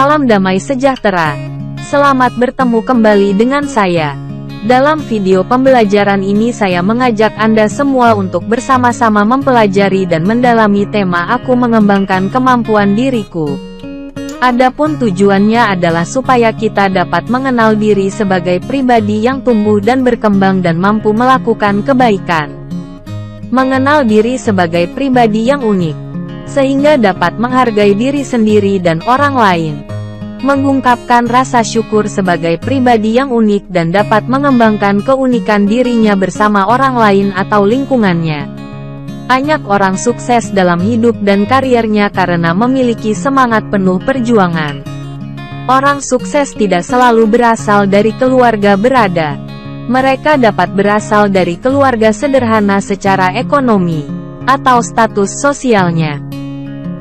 Salam damai sejahtera. Selamat bertemu kembali dengan saya. Dalam video pembelajaran ini saya mengajak Anda semua untuk bersama-sama mempelajari dan mendalami tema Aku Mengembangkan Kemampuan Diriku. Adapun tujuannya adalah supaya kita dapat mengenal diri sebagai pribadi yang tumbuh dan berkembang dan mampu melakukan kebaikan. Mengenal diri sebagai pribadi yang unik, sehingga dapat menghargai diri sendiri dan orang lain. Mengungkapkan rasa syukur sebagai pribadi yang unik dan dapat mengembangkan keunikan dirinya bersama orang lain atau lingkungannya. Banyak orang sukses dalam hidup dan karirnya karena memiliki semangat penuh perjuangan. Orang sukses tidak selalu berasal dari keluarga berada. Mereka dapat berasal dari keluarga sederhana secara ekonomi atau status sosialnya.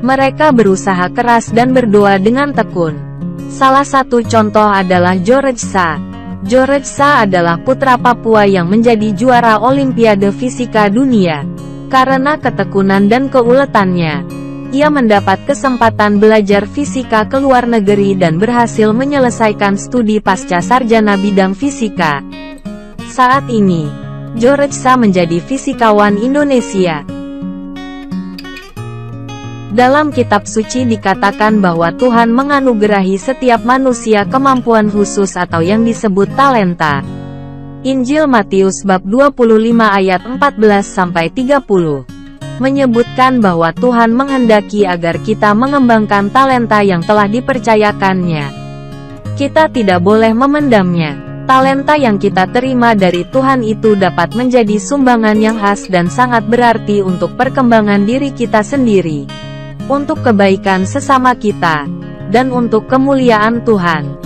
Mereka berusaha keras dan berdoa dengan tekun. Salah satu contoh adalah George Sa. George Sa adalah putra Papua yang menjadi juara Olimpiade Fisika Dunia. Karena ketekunan dan keuletannya, ia mendapat kesempatan belajar fisika ke luar negeri dan berhasil menyelesaikan studi pasca sarjana bidang fisika. Saat ini, George Sa menjadi fisikawan Indonesia. Dalam kitab suci dikatakan bahwa Tuhan menganugerahi setiap manusia kemampuan khusus atau yang disebut talenta. Injil Matius bab 25 ayat 14-30 menyebutkan bahwa Tuhan menghendaki agar kita mengembangkan talenta yang telah dipercayakannya. Kita tidak boleh memendamnya. Talenta yang kita terima dari Tuhan itu dapat menjadi sumbangan yang khas dan sangat berarti untuk perkembangan diri kita sendiri, untuk kebaikan sesama kita, dan untuk kemuliaan Tuhan.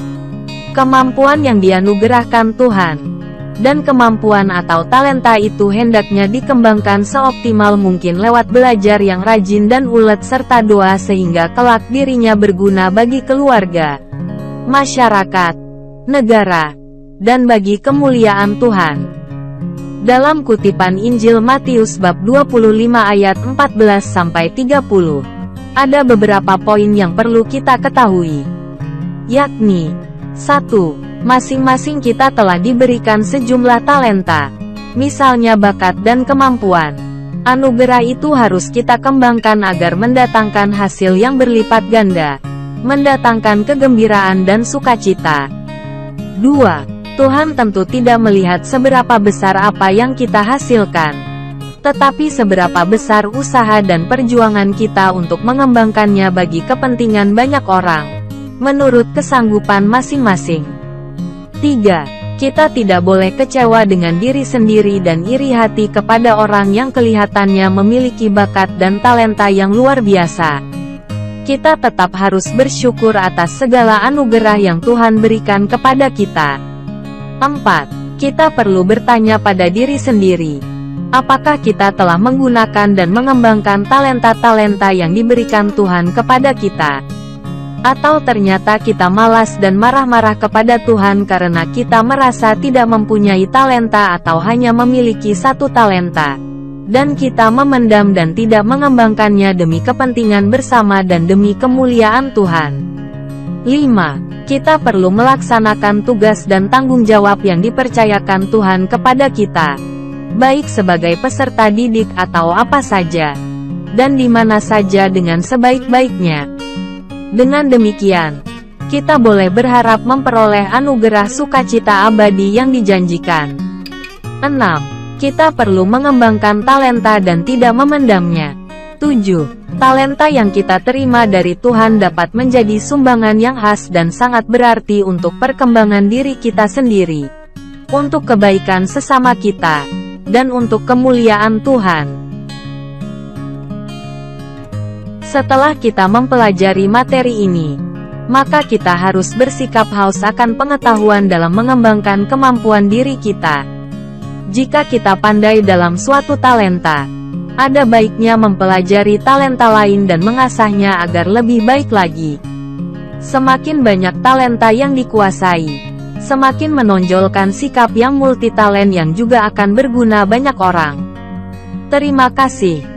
Kemampuan yang dianugerahkan Tuhan, dan kemampuan atau talenta itu hendaknya dikembangkan seoptimal mungkin lewat belajar yang rajin dan ulet serta doa sehingga kelak dirinya berguna bagi keluarga, masyarakat, negara, dan bagi kemuliaan Tuhan. Dalam kutipan Injil Matius bab 25 ayat 14-30, ada beberapa poin yang perlu kita ketahui, yakni 1. Masing-masing kita telah diberikan sejumlah talenta, misalnya bakat dan kemampuan. Anugerah itu harus kita kembangkan agar mendatangkan hasil yang berlipat ganda, mendatangkan kegembiraan dan sukacita. 2. Tuhan tentu tidak melihat seberapa besar apa yang kita hasilkan, tetapi seberapa besar usaha dan perjuangan kita untuk mengembangkannya bagi kepentingan banyak orang, menurut kesanggupan masing-masing. 3. Kita tidak boleh kecewa dengan diri sendiri dan iri hati kepada orang yang kelihatannya memiliki bakat dan talenta yang luar biasa. Kita tetap harus bersyukur atas segala anugerah yang Tuhan berikan kepada kita. 4. Kita perlu bertanya pada diri sendiri, apakah kita telah menggunakan dan mengembangkan talenta-talenta yang diberikan Tuhan kepada kita? Atau ternyata kita malas dan marah-marah kepada Tuhan karena kita merasa tidak mempunyai talenta atau hanya memiliki satu talenta, dan kita memendam dan tidak mengembangkannya demi kepentingan bersama dan demi kemuliaan Tuhan. 5. Kita perlu melaksanakan tugas dan tanggung jawab yang dipercayakan Tuhan kepada kita, baik sebagai peserta didik atau apa saja, dan di mana saja dengan sebaik-baiknya. Dengan demikian, kita boleh berharap memperoleh anugerah sukacita abadi yang dijanjikan. 6. Kita perlu mengembangkan talenta dan tidak memendamnya. 7. Talenta yang kita terima dari Tuhan dapat menjadi sumbangan yang khas dan sangat berarti untuk perkembangan diri kita sendiri, untuk kebaikan sesama kita, dan untuk kemuliaan Tuhan. Setelah kita mempelajari materi ini, maka kita harus bersikap haus akan pengetahuan dalam mengembangkan kemampuan diri kita. Jika kita pandai dalam suatu talenta, ada baiknya mempelajari talenta lain dan mengasahnya agar lebih baik lagi. Semakin banyak talenta yang dikuasai, semakin menonjolkan sikap yang multitalen yang juga akan berguna banyak orang. Terima kasih.